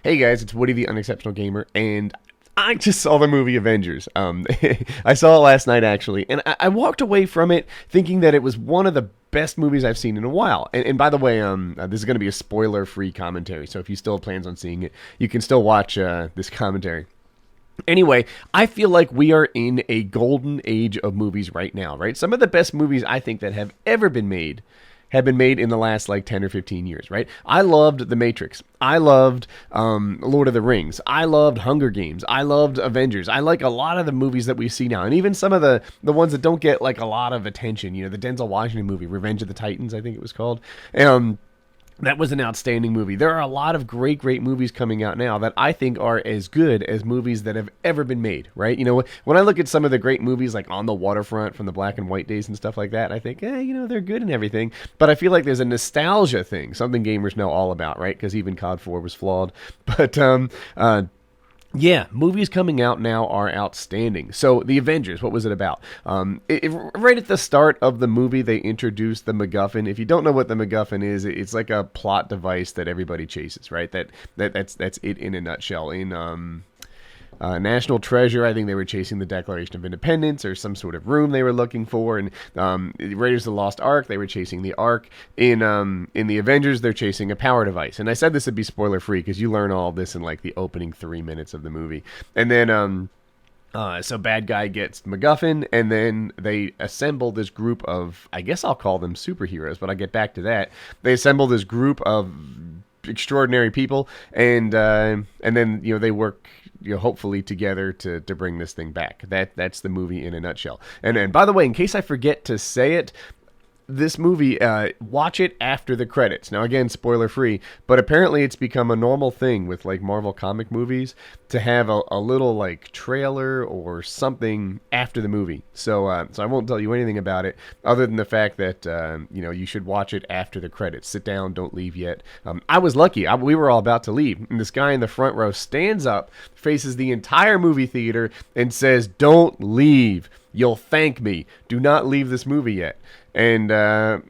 Hey guys, it's Woody the Unexceptional Gamer, and I just saw the movie Avengers. I saw it last night actually, and I walked away from it thinking that it was one of the best movies I've seen in a while. And by the way, this is going to be a spoiler-free commentary, so if you still have plans on seeing it, you can still watch this commentary. Anyway, I feel like we are in a golden age of movies right now, right? Some of the best movies I think that have ever been made have been made in the last like 10 or 15 years, right? I loved The Matrix. I loved Lord of the Rings. I loved Hunger Games. I loved Avengers. I like a lot of the movies that we see now. And even some of the ones that don't get like a lot of attention. You know, the Denzel Washington movie, Revenge of the Titans, I think it was called. That was an outstanding movie. There are a lot of great, great movies coming out now that I think are as good as movies that have ever been made, right? You know, when I look at some of the great movies like On the Waterfront from the black and white days and stuff like that, I think, you know, they're good and everything. But I feel like there's a nostalgia thing, something gamers know all about, right? Because even COD 4 was flawed. But, yeah, movies coming out now are outstanding. So, The Avengers, what was it about? Right at the start of the movie, they introduced the MacGuffin. If you don't know what the MacGuffin is, it's like a plot device that everybody chases, right? That's it in a nutshell. In National Treasure, I think they were chasing the Declaration of Independence or some sort of room they were looking for. And Raiders of the Lost Ark, they were chasing the Ark. In the Avengers, they're chasing a power device. And I said this would be spoiler free because you learn all this in like the opening 3 minutes of the movie. And then so bad guy gets MacGuffin, and then they assemble this group of, I guess I'll call them superheroes, but I'll get back to that. They assemble this group of extraordinary people, and then they work hopefully together to bring this thing back. That's the movie in a nutshell. And by the way, in case I forget to say it, this movie, watch it after the credits. Now, again, spoiler free, but apparently it's become a normal thing with like Marvel comic movies to have a little like trailer or something after the movie. So I won't tell you anything about it other than the fact that you should watch it after the credits. Sit down, don't leave yet. I was lucky. We were all about to leave, and this guy in the front row stands up, faces the entire movie theater, and says, "Don't leave. You'll thank me. Do not leave this movie yet." And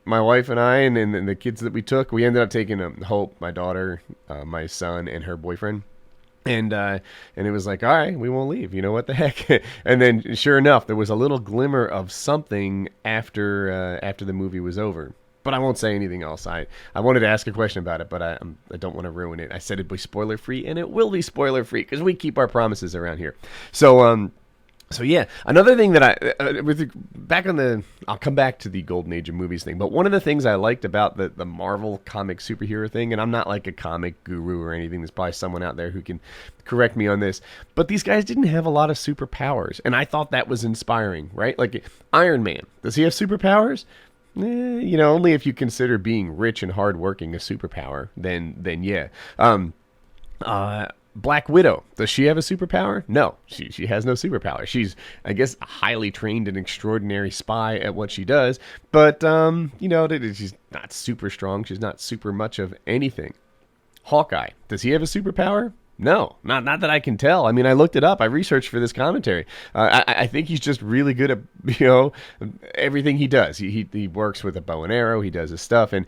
my wife and I and the kids that we took, we ended up taking Hope, my daughter, my son, and her boyfriend. And it was like, all right, we won't leave. You know what the heck? And then, sure enough, there was a little glimmer of something after the movie was over. But I won't say anything else. I wanted to ask a question about it, but I don't want to ruin it. I said it'd be spoiler free, and it will be spoiler free because we keep our promises around here. So yeah, another thing that I'll come back to the golden age of movies thing, but one of the things I liked about the Marvel comic superhero thing, and I'm not like a comic guru or anything, there's probably someone out there who can correct me on this, but these guys didn't have a lot of superpowers, and I thought that was inspiring, right? Like Iron Man, does he have superpowers? Only if you consider being rich and hardworking a superpower, then yeah. Black Widow, does she have a superpower? No, she has no superpower. She's, I guess, a highly trained and extraordinary spy at what she does, but she's not super strong. She's not super much of anything. Hawkeye, does he have a superpower? No, not that I can tell. I mean, I looked it up. I researched for this commentary. I think he's just really good at everything he does. He works with a bow and arrow. He does his stuff, and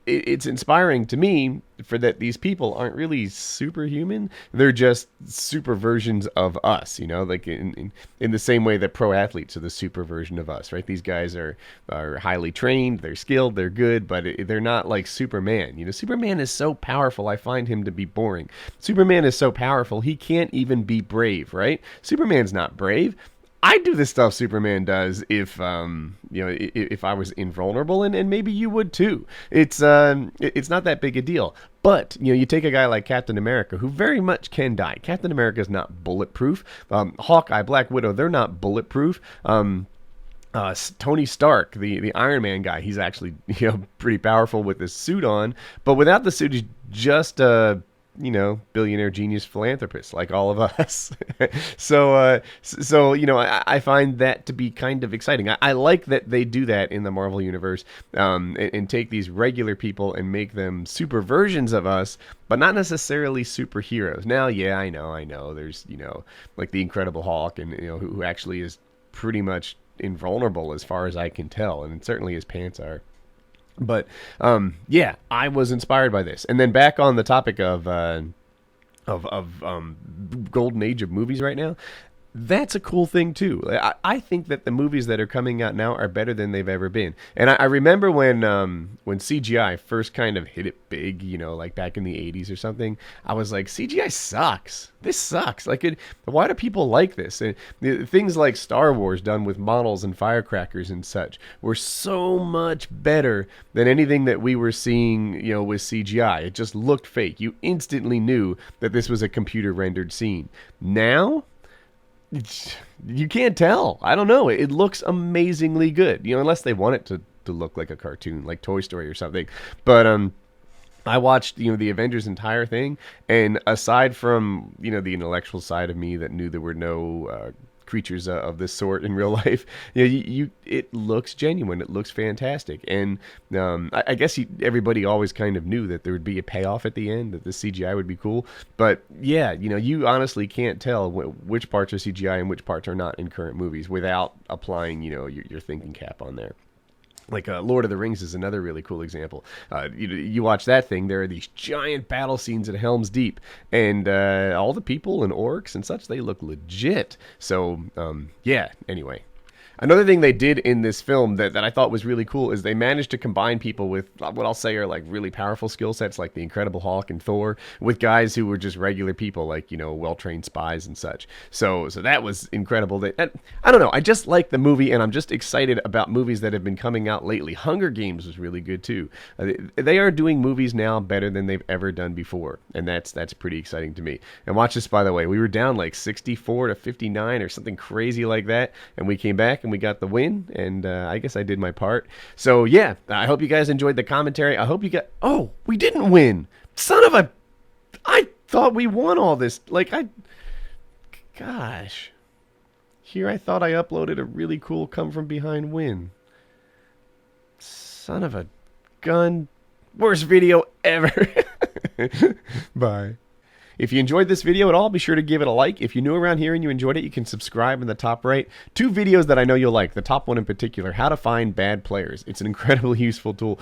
it's inspiring to me for that these people aren't really superhuman. They're just super versions of us. Like in the same way that pro athletes are the super version of us, right? These guys are highly trained. They're skilled. They're good, but they're not like Superman. Superman is so powerful. I find him to be boring. Superman is so powerful, he can't even be brave, right? Superman's not brave. I'd do the stuff Superman does if I was invulnerable, and maybe you would too. It's not that big a deal. But you take a guy like Captain America, who very much can die. Captain America is not bulletproof. Hawkeye, Black Widow, they're not bulletproof. Tony Stark, the Iron Man guy, he's actually pretty powerful with his suit on, but without the suit, he's just a billionaire genius philanthropist like all of us. So I find that to be kind of exciting. I like that they do that in the Marvel universe, and take these regular people and make them super versions of us, but not necessarily superheroes. Now, yeah, I know. There's like the Incredible Hulk, and who actually is pretty much invulnerable as far as I can tell, and certainly his pants are. But yeah, I was inspired by this. And then back on the topic of golden age of movies right now. That's a cool thing too. I think that the movies that are coming out now are better than they've ever been. And I remember when CGI first kind of hit it big, you know, like back in the '80s or something. I was like, CGI sucks. This sucks. Why do people like this? And things like Star Wars done with models and firecrackers and such were so much better than anything that we were seeing, you know, with CGI. It just looked fake. You instantly knew that this was a computer rendered scene. Now you can't tell. I don't know. It looks amazingly good, you know, unless they want it to look like a cartoon, like Toy Story or something. But I watched, you know, the Avengers entire thing, and aside from, you know, the intellectual side of me that knew there were no creatures of this sort in real life, you know, it looks genuine. It looks fantastic, and I guess everybody always kind of knew that there would be a payoff at the end, that the CGI would be cool. But yeah, you know, you honestly can't tell which parts are CGI and which parts are not in current movies without applying, you know, your thinking cap on there. Like Lord of the Rings is another really cool example. You watch that thing, there are these giant battle scenes at Helm's Deep, and all the people and orcs and such, they look legit. So, yeah, anyway. Another thing they did in this film that I thought was really cool is they managed to combine people with what I'll say are like really powerful skill sets, like the Incredible Hulk and Thor, with guys who were just regular people, like, you know, well-trained spies and such. So that was incredible. I don't know. I just like the movie, and I'm just excited about movies that have been coming out lately. Hunger Games was really good too. They are doing movies now better than they've ever done before, and that's pretty exciting to me. And watch this, by the way. We were down like 64-59 or something crazy like that, and we came back and we got the win, and I guess I did my part. So yeah, I hope you guys enjoyed the commentary. I hope you got... Oh, we didn't win. Son of a... I thought we won all this. Gosh. Here I thought I uploaded a really cool come from behind win. Son of a gun. Worst video ever. Bye. If you enjoyed this video at all, be sure to give it a like. If you're new around here and you enjoyed it, you can subscribe in the top right. 2 videos that I know you'll like. The top one in particular, how to find bad players. It's an incredibly useful tool.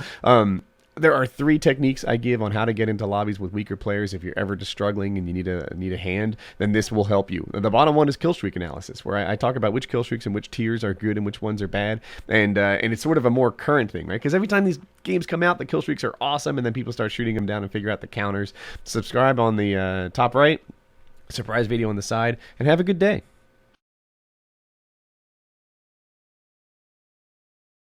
There are 3 techniques I give on how to get into lobbies with weaker players. If you're ever just struggling and you need a hand, then this will help you. The bottom one is kill streak analysis, where I talk about which kill streaks and which tiers are good and which ones are bad. And it's sort of a more current thing, right? Because every time these games come out, the kill streaks are awesome, and then people start shooting them down and figure out the counters. Subscribe on the top right, surprise video on the side, and have a good day.